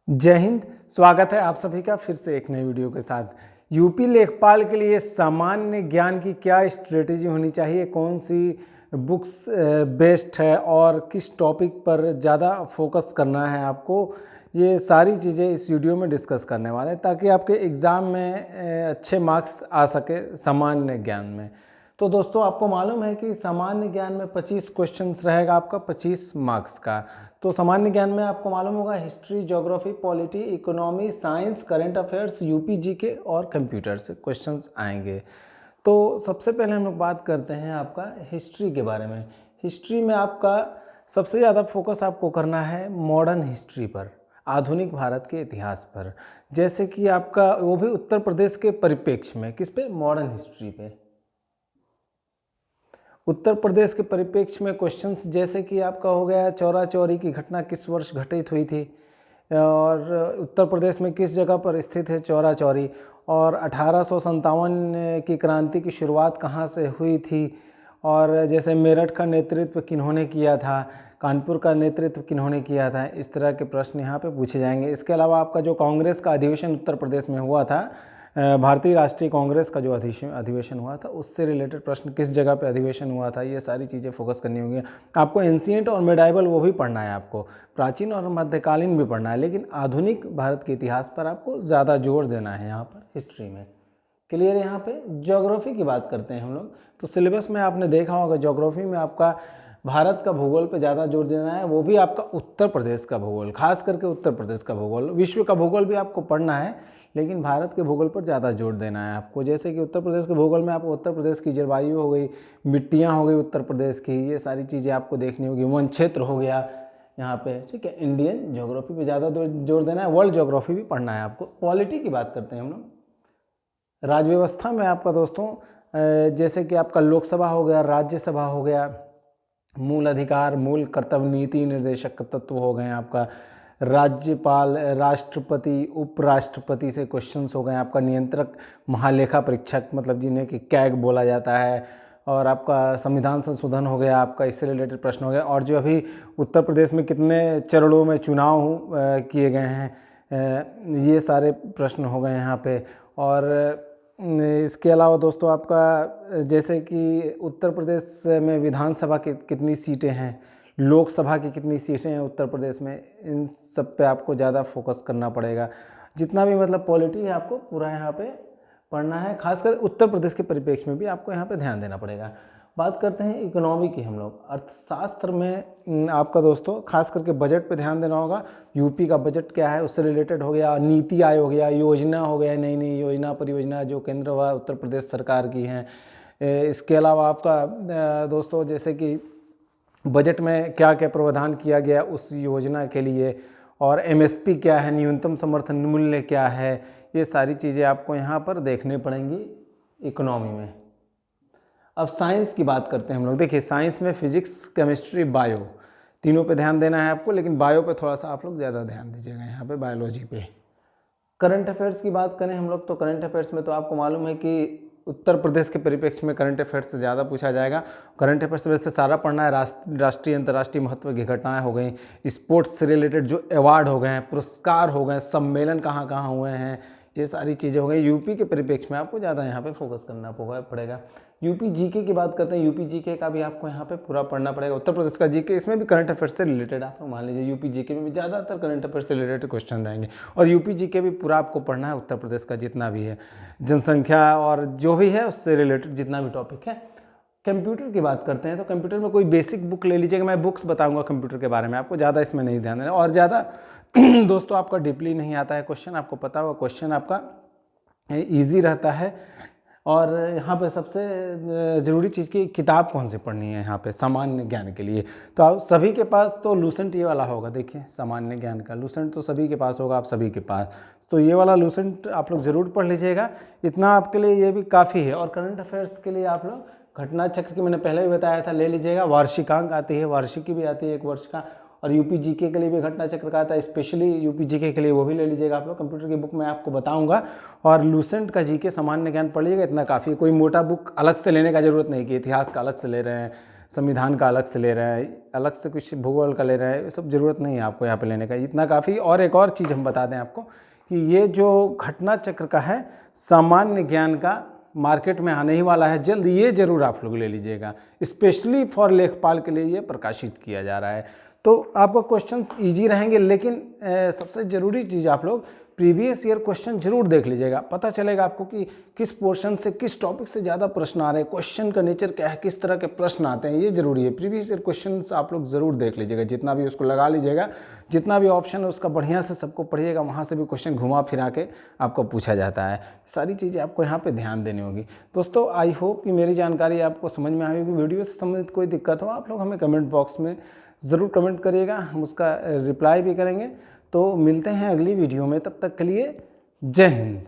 जय हिंद। स्वागत है आप सभी का फिर से एक नई वीडियो के साथ। यूपी लेखपाल के लिए सामान्य ज्ञान की क्या स्ट्रेटेजी होनी चाहिए, कौन सी बुक्स बेस्ट है और किस टॉपिक पर ज़्यादा फोकस करना है आपको, ये सारी चीज़ें इस वीडियो में डिस्कस करने वाले हैं ताकि आपके एग्ज़ाम में अच्छे मार्क्स आ सके सामान्य ज्ञान में। तो दोस्तों, आपको मालूम है कि सामान्य ज्ञान में 25 क्वेश्चंस रहेगा आपका 25 मार्क्स का। तो सामान्य ज्ञान में आपको मालूम होगा history, geography, polity, economy, science, current affairs, UP GK और कंप्यूटर से क्वेश्चंस आएंगे। तो सबसे पहले हम लोग बात करते हैं आपका हिस्ट्री के बारे में। हिस्ट्री में आपका सबसे ज़्यादा फोकस आपको करना है मॉडर्न हिस्ट्री पर, आधुनिक भारत के इतिहास पर। जैसे कि आपका वो भी उत्तर प्रदेश के परिप्रेक्ष्य में, किस पे? मॉडर्न हिस्ट्री पे। उत्तर प्रदेश के परिप्रेक्ष्य में क्वेश्चंस जैसे कि आपका हो गया चौरा चौरी की घटना किस वर्ष घटित हुई थी, और उत्तर प्रदेश में किस जगह पर स्थित है चौरा चौरी, और 1857 की क्रांति की शुरुआत कहाँ से हुई थी, और जैसे मेरठ का नेतृत्व किन्होंने किया था, कानपुर का नेतृत्व किन्होंने किया था, इस तरह के प्रश्न यहाँ पे पूछे जाएंगे। इसके अलावा आपका जो कांग्रेस का अधिवेशन उत्तर प्रदेश में हुआ था, भारतीय राष्ट्रीय कांग्रेस का जो अधिवेशन हुआ था, उससे रिलेटेड प्रश्न, किस जगह पे अधिवेशन हुआ था, ये सारी चीज़ें फोकस करनी होंगी। आपको एंशिएंट और मिडाइवल वो भी पढ़ना है, आपको प्राचीन और मध्यकालीन भी पढ़ना है, लेकिन आधुनिक भारत के इतिहास पर आपको ज़्यादा जोर देना है यहाँ पर हिस्ट्री में। क्लियर है? यहाँ पे ज्योग्राफी की बात करते हैं हम लोग। तो सिलेबस में आपने देखा होगा ज्योग्राफी में आपका भारत का भूगोल पे ज़्यादा जोर देना है, वो भी आपका उत्तर प्रदेश का भूगोल, खास करके उत्तर प्रदेश का भूगोल। विश्व का भूगोल भी आपको पढ़ना है, लेकिन भारत के भूगोल पर ज़्यादा जोर देना है आपको। जैसे कि उत्तर प्रदेश के भूगोल में आपको उत्तर प्रदेश की जलवायु हो गई, मिट्टियाँ हो गई उत्तर प्रदेश की, ये सारी चीज़ें आपको देखनी होगी। वन क्षेत्र हो गया यहाँ पे, ठीक है। इंडियन ज्योग्राफी पे ज़्यादा जोर देना है, वर्ल्ड ज्योग्राफी भी पढ़ना है आपको। पॉलिटी की बात करते हैं हम लोग। राज्य व्यवस्था में आपका दोस्तों जैसे कि आपका लोकसभा हो गया, राज्यसभा हो गया, मूल अधिकार, मूल कर्तव्य, नीति निर्देशक तत्व हो गए आपका, राज्यपाल, राष्ट्रपति, उपराष्ट्रपति से क्वेश्चंस हो गए आपका, नियंत्रक, महालेखा परीक्षक मतलब जिन्हें कि कैग बोला जाता है, और आपका संविधान संशोधन हो गया आपका, इससे रिलेटेड प्रश्न हो गया। और जो अभी उत्तर प्रदेश में कितने चरणों में चुनाव किए गए हैं, ये सारे प्रश्न हो गए यहाँ पे। और इसके अलावा दोस्तों आपका जैसे कि उत्तर प्रदेश में विधानसभा की कितनी सीटें हैं, लोकसभा की कितनी सीटें हैं उत्तर प्रदेश में, इन सब पे आपको ज़्यादा फोकस करना पड़ेगा। जितना भी मतलब पॉलिटी है आपको पूरा यहाँ पे पढ़ना है, खासकर उत्तर प्रदेश के परिप्रेक्ष्य में भी आपको यहाँ पे ध्यान देना पड़ेगा। बात करते हैं इकोनॉमी की हम लोग। अर्थशास्त्र में आपका दोस्तों खास करके बजट पे ध्यान देना होगा। यूपी का बजट क्या है उससे रिलेटेड हो गया, नीति आयोग हो गया, योजना हो गया, नई नई योजना परियोजना जो केंद्र व उत्तर प्रदेश सरकार की हैं। इसके अलावा आपका दोस्तों जैसे कि बजट में क्या क्या प्रावधान किया गया उस योजना के लिए, और एमएसपी क्या है, न्यूनतम समर्थन मूल्य क्या है, ये सारी चीज़ें आपको यहाँ पर देखने पड़ेंगी इकोनॉमी में। अब साइंस की बात करते हैं हम लोग। देखिए साइंस में फिजिक्स, केमिस्ट्री, बायो, तीनों पे ध्यान देना है आपको, लेकिन बायो पे थोड़ा सा आप लोग ज़्यादा ध्यान दीजिएगा यहाँ पे, बायोलॉजी पे। करंट अफेयर्स की बात करें हम लोग तो करंट अफेयर्स में तो आपको मालूम है कि उत्तर प्रदेश के परिप्रेक्ष्य में करंट अफेयर्स से ज़्यादा पूछा जाएगा। करंट अफेयर्स वैसे सारा पढ़ना है, राष्ट्रीय अंतर्राष्ट्रीय महत्व की घटनाएं हो गई, स्पोर्ट्स से रिलेटेड जो अवार्ड हो गए हैं, पुरस्कार हो गए, सम्मेलन कहाँ कहाँ हुए हैं, ये सारी चीज़ें हो गई। यूपी के परिप्रेक्ष्य में आपको ज़्यादा यहाँ पे फोकस करना पड़ेगा। यूपी जीके की बात करते हैं, यूपी जीके का भी आपको यहाँ पे पूरा पढ़ना पड़ेगा। उत्तर प्रदेश का जीके, इसमें भी करंट अफेयर्स से रिलेटेड आप मान लीजिए, यूपी जीके में भी ज़्यादातर करंट अफेयर्स से रिलेटेड क्वेश्चन रहेंगे। और यूपी जीके भी पूरा आपको पढ़ना है, उत्तर प्रदेश का जितना भी है, जनसंख्या और जो भी है उससे रिलेटेड जितना भी टॉपिक है। कंप्यूटर की बात करते हैं तो कंप्यूटर में कोई बेसिक बुक ले लीजिएगा, मैं बुक्स बताऊंगा कंप्यूटर के बारे में, आपको ज़्यादा इसमें नहीं ध्यान देना। और ज़्यादा दोस्तों आपका डीपली नहीं आता है क्वेश्चन, आपको पता होगा क्वेश्चन आपका ईजी रहता है। और यहाँ पे सबसे ज़रूरी चीज़ की किताब कौन सी पढ़नी है यहाँ पे सामान्य ज्ञान के लिए, तो आप सभी के पास तो लूसेंट ये वाला होगा। देखिए सामान्य ज्ञान का लूसेंट तो सभी के पास होगा, आप सभी के पास, तो ये वाला लूसेंट आप लोग ज़रूर पढ़ लीजिएगा, इतना आपके लिए ये भी काफ़ी है। और करंट अफेयर्स के लिए आप लोग घटना चक्र की मैंने पहले भी बताया था, ले लीजिएगा। वार्षिकांक आती है, वार्षिकी भी आती है 1 वर्ष का, और यूपी जीके के लिए भी घटना चक्र का आता है, स्पेशली यूपी जीके के लिए, वो भी ले लीजिएगा आप लोग। कंप्यूटर की बुक में आपको बताऊंगा। और लूसेंट का जीके सामान्य ज्ञान पढ़ लीजिएगा, इतना काफ़ी है। कोई मोटा बुक अलग से लेने का जरूरत नहीं कि इतिहास का अलग से ले रहे हैं, संविधान का अलग से ले रहे हैं, अलग से कुछ भूगोल का ले रहे हैं, ये सब ज़रूरत नहीं है आपको यहाँ पे लेने का, इतना काफ़ी। और एक और चीज़ हम बता दें आपको कि ये जो घटना चक्र का है सामान्य ज्ञान का मार्केट में आने ही वाला है जल्द, ये ज़रूर आप लोग ले लीजिएगा। स्पेशली फॉर लेखपाल के लिए ये प्रकाशित किया जा रहा है, तो आपको क्वेश्चंस इजी रहेंगे। लेकिन सबसे ज़रूरी चीज़ आप लोग प्रीवियस ईयर क्वेश्चन जरूर देख लीजिएगा, पता चलेगा आपको कि किस पोर्शन से किस टॉपिक से ज़्यादा प्रश्न आ रहे हैं, क्वेश्चन का नेचर क्या है, किस तरह के प्रश्न आते हैं, ये जरूरी है। प्रीवियस ईयर क्वेश्चन आप लोग ज़रूर देख लीजिएगा, जितना भी उसको लगा लीजिएगा, जितना भी ऑप्शन है उसका बढ़िया से सबको पढ़िएगा, वहाँ से भी क्वेश्चन घुमा फिरा के आपको पूछा जाता है। सारी चीज़ें आपको यहाँ पर ध्यान देनी होगी। दोस्तों आई होप कि मेरी जानकारी आपको समझ में आई होगी। वीडियो से संबंधित कोई दिक्कत हो आप लोग हमें कमेंट बॉक्स में ज़रूर कमेंट करिएगा, हम उसका रिप्लाई भी करेंगे। तो मिलते हैं अगली वीडियो में, तब तक के लिए जय हिंद।